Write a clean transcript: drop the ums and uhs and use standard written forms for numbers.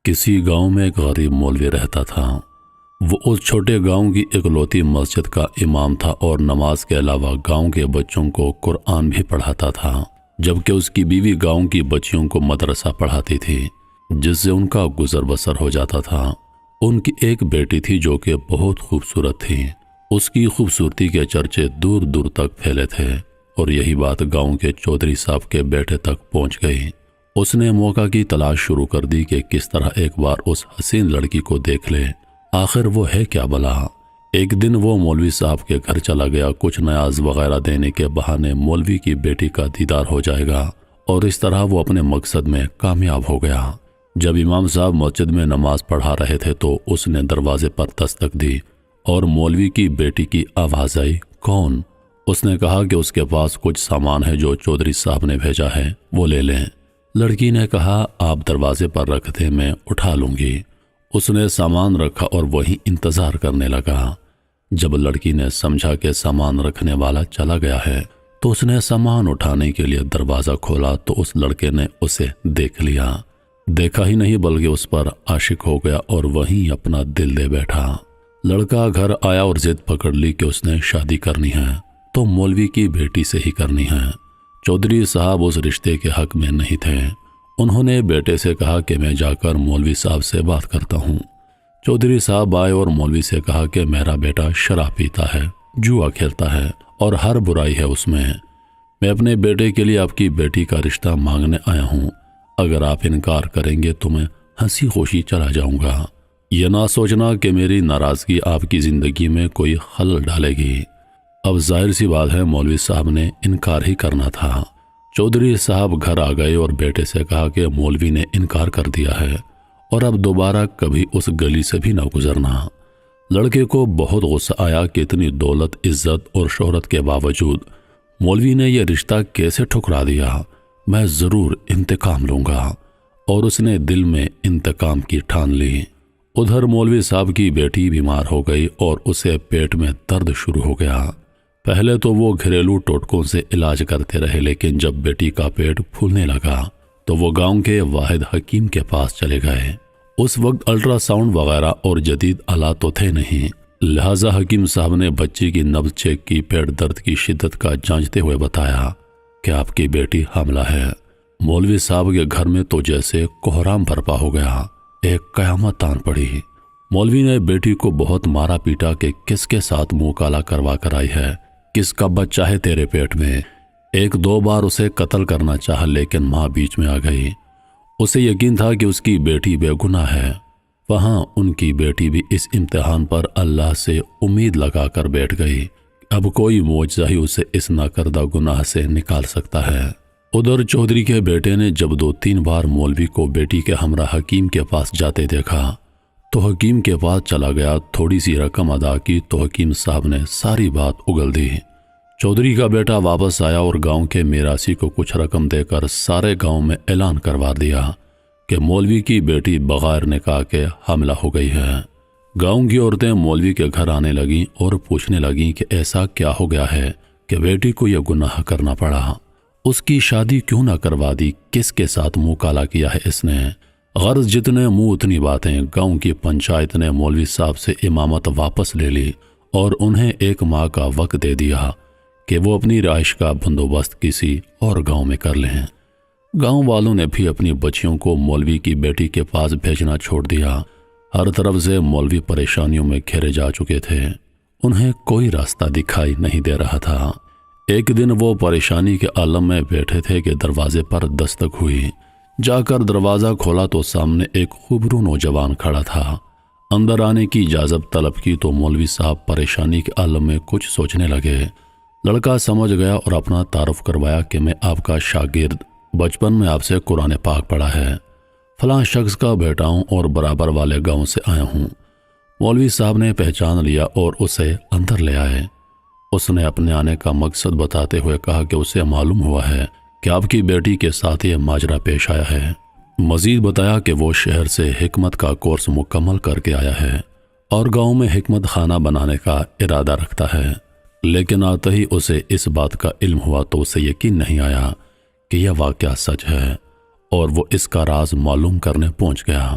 کسی گاؤں میں ایک غریب مولوی رہتا تھا۔ وہ اس چھوٹے گاؤں کی اکلوتی مسجد کا امام تھا اور نماز کے علاوہ گاؤں کے بچوں کو قرآن بھی پڑھاتا تھا، جبکہ اس کی بیوی گاؤں کی بچیوں کو مدرسہ پڑھاتی تھی، جس سے ان کا گزر بسر ہو جاتا تھا۔ ان کی ایک بیٹی تھی جو کہ بہت خوبصورت تھی۔ اس کی خوبصورتی کے چرچے دور دور تک پھیلے تھے اور یہی بات گاؤں کے چودھری صاحب کے بیٹے تک پہنچ گئی۔ اس نے موقع کی تلاش شروع کر دی کہ کس طرح ایک بار اس حسین لڑکی کو دیکھ لے، آخر وہ ہے کیا بلا۔ ایک دن وہ مولوی صاحب کے گھر چلا گیا۔ کچھ نیاز وغیرہ دینے کے بہانے مولوی کی بیٹی کا دیدار ہو جائے گا اور اس طرح وہ اپنے مقصد میں کامیاب ہو گیا۔ جب امام صاحب مسجد میں نماز پڑھا رہے تھے تو اس نے دروازے پر دستک دی اور مولوی کی بیٹی کی آواز آئی، کون؟ اس نے کہا کہ اس کے پاس کچھ سامان ہے جو چودھری صاحب نے بھیجا ہے، وہ لے لیں۔ لڑکی نے کہا، آپ دروازے پر رکھ دیں، میں اٹھا لوں گی۔ اس نے سامان رکھا اور وہیں انتظار کرنے لگا۔ جب لڑکی نے سمجھا کہ سامان رکھنے والا چلا گیا ہے تو اس نے سامان اٹھانے کے لیے دروازہ کھولا تو اس لڑکے نے اسے دیکھ لیا۔ دیکھا ہی نہیں بلکہ اس پر عاشق ہو گیا اور وہیں اپنا دل دے بیٹھا۔ لڑکا گھر آیا اور ضد پکڑ لی کہ اس نے شادی کرنی ہے تو مولوی کی بیٹی سے ہی کرنی ہے۔ چودھری صاحب اس رشتے کے حق میں نہیں تھے۔ انہوں نے بیٹے سے کہا کہ میں جا کر مولوی صاحب سے بات کرتا ہوں۔ چودھری صاحب آئے اور مولوی سے کہا کہ میرا بیٹا شراب پیتا ہے، جوا کھیلتا ہے اور ہر برائی ہے اس میں۔ میں اپنے بیٹے کے لیے آپ کی بیٹی کا رشتہ مانگنے آیا ہوں۔ اگر آپ انکار کریں گے تو میں ہنسی خوشی چلا جاؤں گا۔ یہ نہ سوچنا کہ میری ناراضگی آپ کی زندگی میں کوئی خلل ڈالے گی۔ اب ظاہر سی بات ہے مولوی صاحب نے انکار ہی کرنا تھا۔ چودھری صاحب گھر آ گئے اور بیٹے سے کہا کہ مولوی نے انکار کر دیا ہے اور اب دوبارہ کبھی اس گلی سے بھی نہ گزرنا۔ لڑکے کو بہت غصہ آیا کہ اتنی دولت، عزت اور شہرت کے باوجود مولوی نے یہ رشتہ کیسے ٹھکرا دیا۔ میں ضرور انتقام لوں گا، اور اس نے دل میں انتقام کی ٹھان لی۔ ادھر مولوی صاحب کی بیٹی بیمار ہو گئی اور اسے پیٹ میں درد شروع ہو گیا۔ پہلے تو وہ گھریلو ٹوٹکوں سے علاج کرتے رہے، لیکن جب بیٹی کا پیٹ پھولنے لگا تو وہ گاؤں کے واحد حکیم کے پاس چلے گئے۔ اس وقت الٹرا ساؤنڈ وغیرہ اور جدید آلات تو تھے نہیں، لہٰذا حکیم صاحب نے بچی کی نبض چیک کی، پیٹ درد کی شدت کا جانچتے ہوئے بتایا کہ آپ کی بیٹی حاملہ ہے۔ مولوی صاحب کے گھر میں تو جیسے کوہرام برپا ہو گیا، ایک قیامت آن پڑی۔ مولوی نے بیٹی کو بہت مارا پیٹا کہ کس کے ساتھ منہ کالا کروا کر آئی ہے، کس کا بچہ ہے تیرے پیٹ میں۔ ایک دو بار اسے قتل کرنا چاہا لیکن ماں بیچ میں آ گئی۔ اسے یقین تھا کہ اس کی بیٹی بے گناہ ہے۔ وہاں ان کی بیٹی بھی اس امتحان پر اللہ سے امید لگا کر بیٹھ گئی، اب کوئی معجزہ ہی اسے اس ناکردہ گناہ سے نکال سکتا ہے۔ ادھر چودھری کے بیٹے نے جب 2-3 بار مولوی کو بیٹی کے ہمراہ حکیم کے پاس جاتے دیکھا تو حکیم کے پاس چلا گیا۔ تھوڑی سی رقم ادا کی تو حکیم صاحب نے ساری بات اگل دی۔ چودھری کا بیٹا واپس آیا اور گاؤں کے میراثی کو کچھ رقم دے کر سارے گاؤں میں اعلان کروا دیا کہ مولوی کی بیٹی بغیر نکاح کے حاملہ ہو گئی ہے۔ گاؤں کی عورتیں مولوی کے گھر آنے لگیں اور پوچھنے لگیں کہ ایسا کیا ہو گیا ہے کہ بیٹی کو یہ گناہ کرنا پڑا، اس کی شادی کیوں نہ کروا دی، کس کے ساتھ منہ کالا کیا ہے اس نے۔ غرض جتنے منہ اتنی باتیں۔ گاؤں کی پنچایت نے مولوی صاحب سے امامت واپس لے لی اور انہیں 1 ماہ کا وقت دے دیا کہ وہ اپنی رہائش کا بندوبست کسی اور گاؤں میں کر لیں۔ گاؤں والوں نے بھی اپنی بچیوں کو مولوی کی بیٹی کے پاس بھیجنا چھوڑ دیا۔ ہر طرف سے مولوی پریشانیوں میں گھیرے جا چکے تھے، انہیں کوئی راستہ دکھائی نہیں دے رہا تھا۔ ایک دن وہ پریشانی کے عالم میں بیٹھے تھے کہ دروازے پر دستک ہوئی۔ جا کر دروازہ کھولا تو سامنے ایک خوبرو نوجوان کھڑا تھا۔ اندر آنے کی اجازت طلب کی تو مولوی صاحب پریشانی کے عالم میں کچھ سوچنے لگے۔ لڑکا سمجھ گیا اور اپنا تعارف کروایا کہ میں آپ کا شاگرد، بچپن میں آپ سے قرآن پاک پڑھا ہے، فلاں شخص کا بیٹا ہوں اور برابر والے گاؤں سے آیا ہوں۔ مولوی صاحب نے پہچان لیا اور اسے اندر لے آئے۔ اس نے اپنے آنے کا مقصد بتاتے ہوئے کہا کہ اسے معلوم ہوا ہے کہ آپ کی بیٹی کے ساتھ یہ ماجرا پیش آیا ہے۔ مزید بتایا کہ وہ شہر سے حکمت کا کورس مکمل کر کے آیا ہے اور گاؤں میں حکمت خانہ بنانے کا ارادہ رکھتا ہے، لیکن آتے ہی اسے اس بات کا علم ہوا تو اسے یقین نہیں آیا کہ یہ واقعہ سچ ہے اور وہ اس کا راز معلوم کرنے پہنچ گیا۔